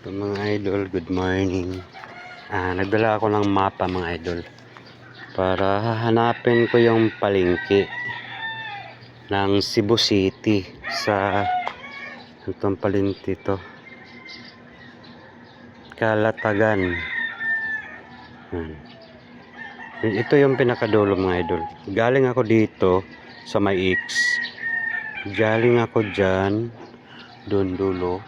So, mga idol, good morning. Nagdala ako ng mapa mga idol para hahanapin ko yung palengke ng Cebu City sa itong palengke to, Calatagan. Ito yung pinakadulo mga idol. Galing ako dito sa may X. Galing ako dyan doon dulo.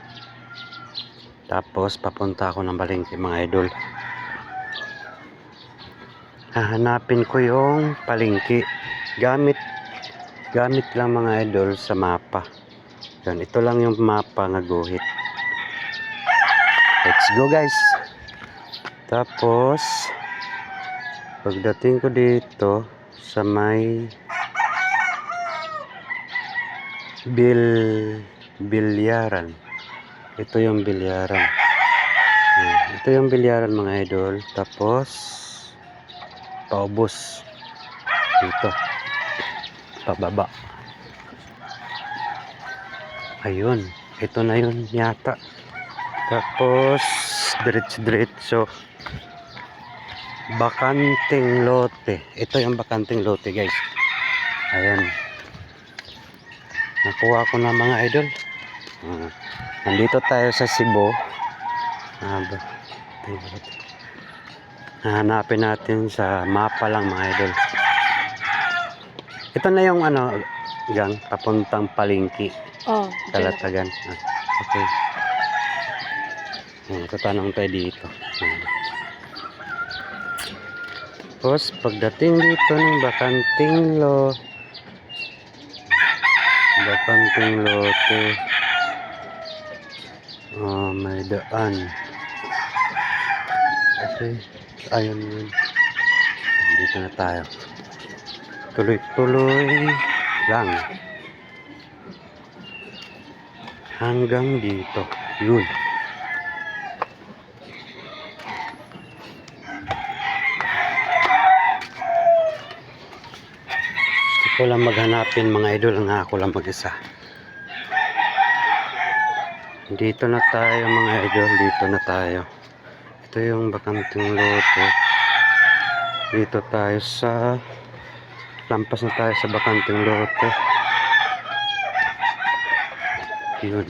Tapos papunta ako ng palengke mga idol. Hahanapin ko yung palengke gamit lang mga idol sa mapa. Yan, ito lang yung mapa nga guhit. Let's go guys. Tapos pagdating ko dito sa may bilyaran, ito yung bilyaran. Ito yung bilyaran mga idol. Tapos paubos dito pababa. Ayun, ito na yun yata. Tapos diretso bakanting lote. Ito yung bakanting lote guys. Ayan, nakuha ko na mga idol. Nandito tayo sa Cebu. Hanapin natin sa mapa lang mga idol. Ito na yung gang papuntang palengke. Calatagan. Okay. Tatanong tayo dito. Tapos pagdating dito ng bakanting lote, may daan. Okay, ayun yun. Dito na tayo. Tuloy-tuloy lang hanggang dito. Yun. Gusto ko lang maghanapin mga idol, nga ako lang mag-isa. Dito na tayo mga idol, dito na tayo. Ito yung bakanting lote. Dito tayo sa lampas na tayo sa bakanting lote. Yun.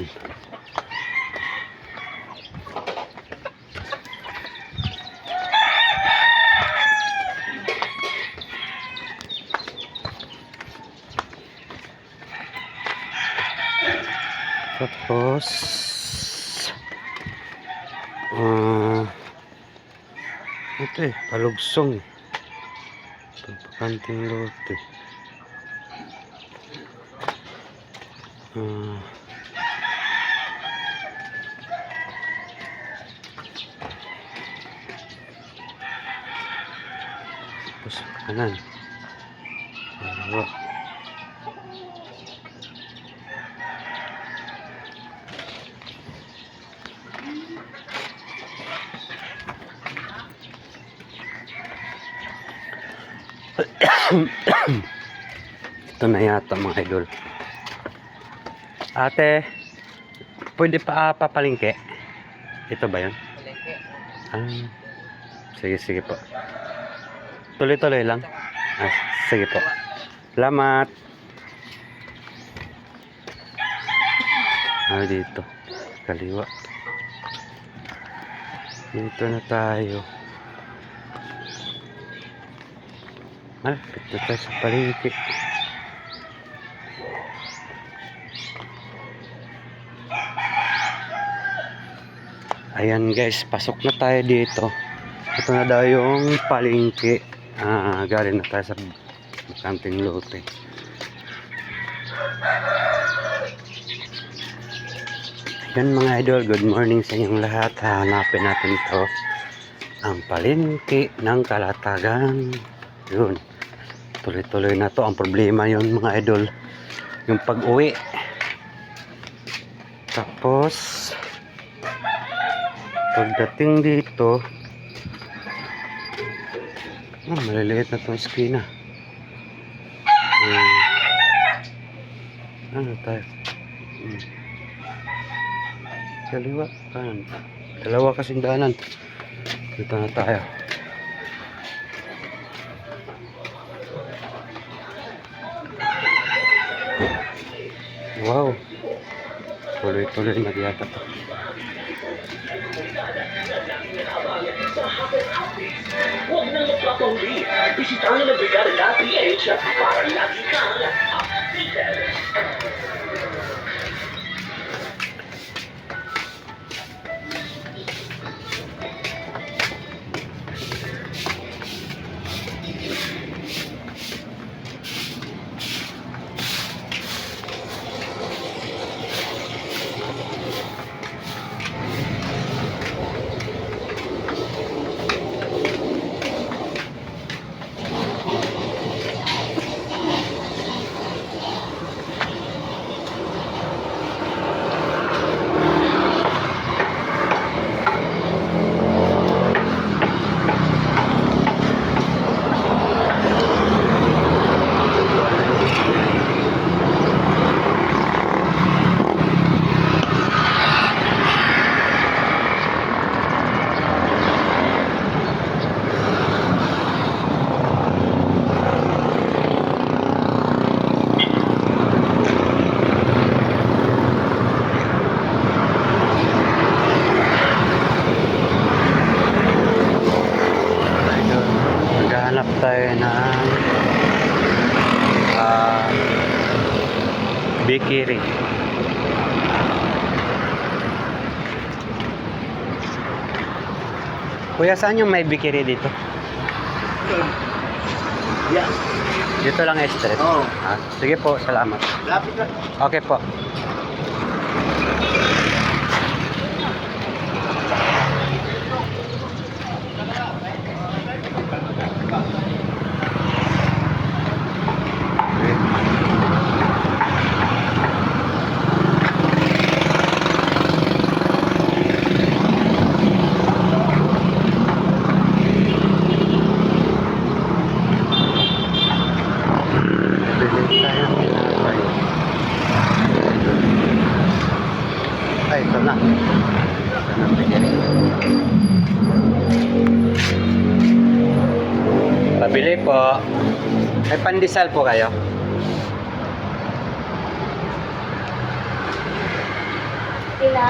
Tapos ito palugsong bakanting lote. Tapos kanan. Ito na yata mga idol. Ate, pwede pa papalengke? Ito ba yun? Sige po. Tuloy-tuloy lang. Sige po. Salamat. Dito. Kaliwa. Dito na tayo. Dito tayo sa palengke. Ayan guys, pasok na tayo dito. Ito na daw yung palengke. Galing na tayo sa bakanting lote. Yan mga idol, good morning sa inyong lahat. Hanapin natin ito, ang palengke ng Calatagan. Yun, tuloy-tuloy na to. Ang problema yun mga idol, yung pag-uwi. Tapos pagdating dito, maliliit na itong eskina. Ano tayo? Kaliwa, kanan. Dalawa kasing daanan. Dito na tayo. Wow. Tuloy-tuloy na yata to. Huwag nang magpapahuli. Bisitahin ang Brigada na PH para lagi kang updated. Naghahanap tayo ng bakery. Kuya, saan yung may bakery dito? Yeah. Dito lang street. Oo. Sige po, salamat. Lapit na. Okay po. Ay, ito na. Ito na bakery. Pabili po. May pandesal po kayo? Sila,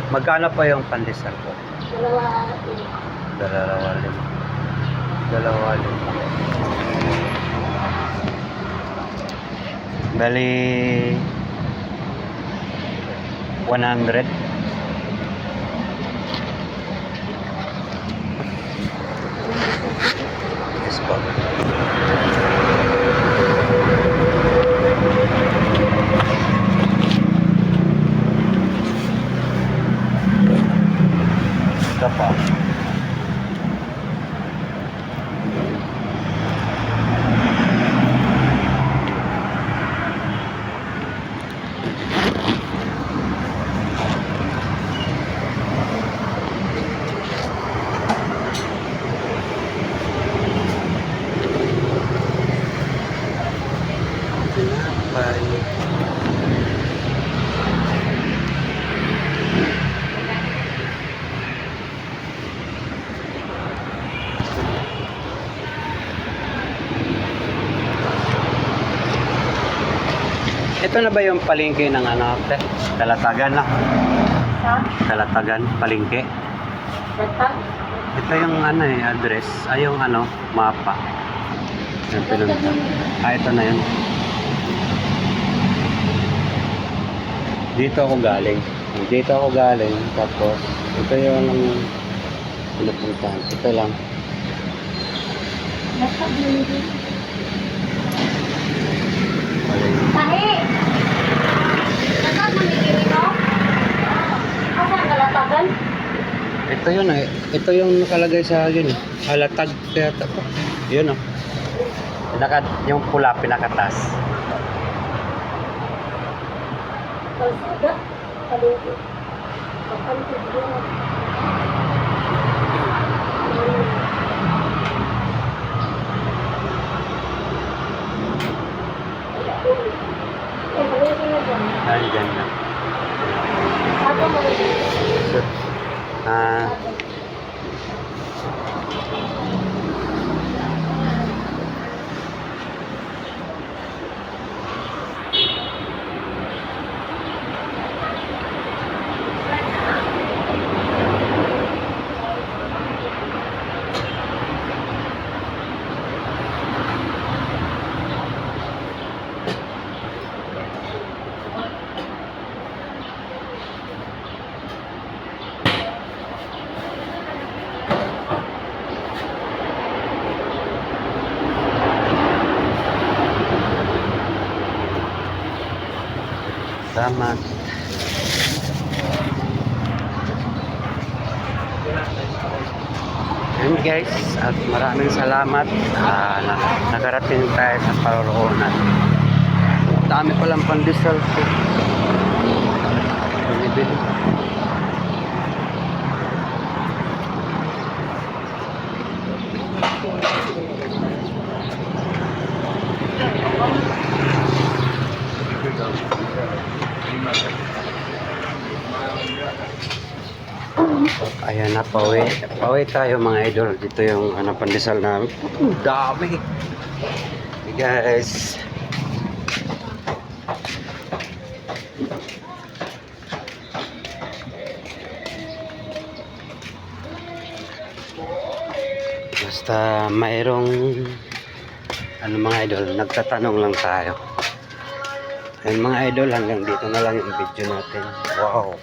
Magkano po yung pandesal po? dalawa, Dalawa lima. Dalawa lima. Bali 100. Yes po. Ito po. Ito na ba yung palengke ng ano, te? Kalatagan na. sa Kalatagan, palengke. Batak. Ito yung ano address. Ay yung ano, mapa. Yung pinunta. Ito na yun. Dito ako galing. Dito ako galing. Tapos, ito yung pinupuntahan. Ito lang. Batak dito. Tahi! Batak mo nigiri no? Asa ang kalatagan? Ito yun Ito yung nakalagay sa akin. Halatag kaya ito. Yun yung pula pinakatas. Kalsada. Kalungkot. Kapantid yun. Eh, halika na dyan. Ay, ganyan. Ako mo rin. Ah, tama. Yun guys, at maraming salamat. Nakarating tayo sa paroroonan. Dami palang pandesal ko. Binibili. Ayan na, pauwi. Pauwi tayo mga idol. Dito yung pandesal namin. Ang dami. Hey guys. Basta mayroong mga idol, nagtatanong lang tayo. Ayun mga idol, hanggang dito na lang yung video natin. Wow.